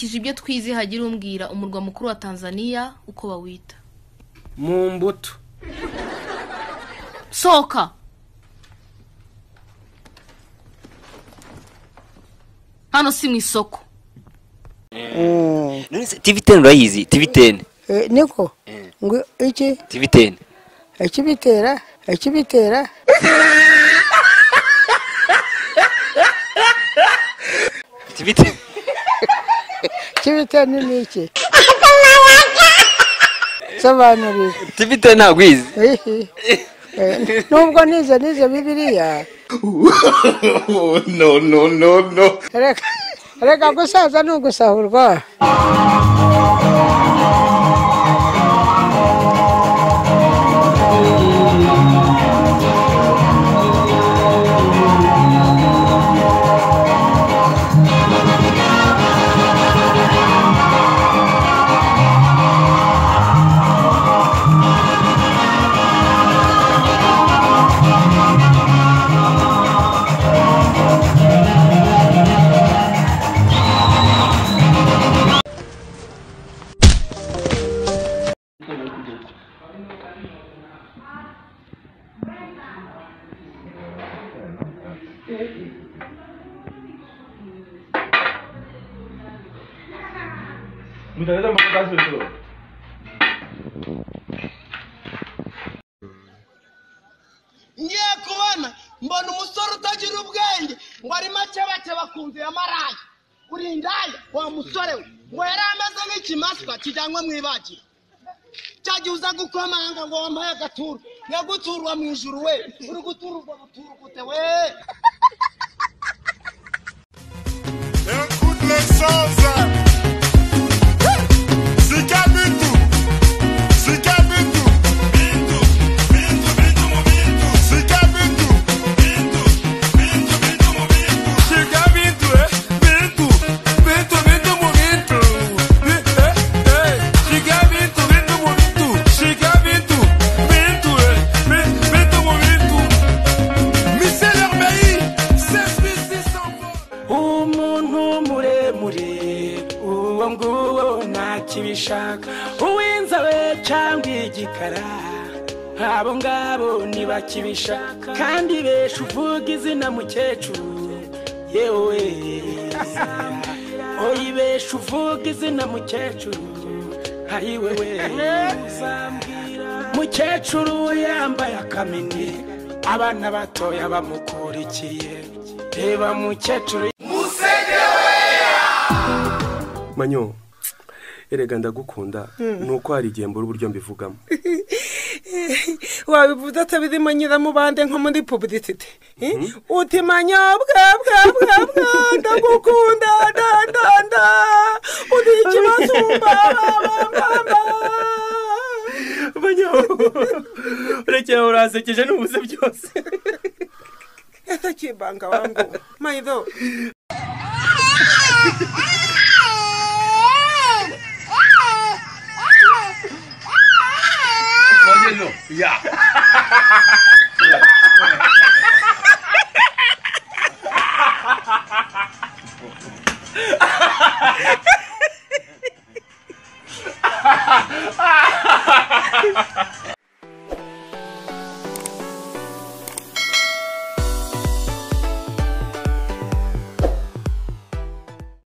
dukurikije ibyo twize hagira umbwira umurwa mukuru wa Tanzania uko bawita. Mu mbuto. Soka. Hano si mu isoko. Nonese TV10 urayizi? TV10. Niko. Ngo iki? TV10. Ikibitera. TV10. Kibitera ni iki? Sobanurira. TV10 ntagwize. Nubwo nize Bibiliya. No. Reka gusaza n'ugusahurwa. Mutaneza mukatazo rero. Ngiye kubona mbona umusore utagira ubwenge ngo ari make bakunze amarayi urindaya wa musore we ngo yari ameze nk'ikimaswa kijyanwa mu ibagiro cyagiye uza gukomanga ngo wambaye agaturu yaguturwa mu ijuru we uri gutururwa buturu gute we. Écoute les choses. Uwinzawe cyangwa igikara abo ngabo ntibakibishaka kandi besha uvuga izina mukecuru yewe oyibesha uvuga izina mukecuru hari wewe mukecuru yambaye akamini abana batoya bamukurikiye reba mukecuru Manyo erega ndagukunda nuko hari igihe mbura uburyo mbivugamo. Wabivuze atabizima nyiramubande nko muri publicity. Utimanya bwa ndagukunda ndanda uri ikibasumba Manyo urekera urasekeje n'ubuze byose. Atakibanga wangu maido. Ya.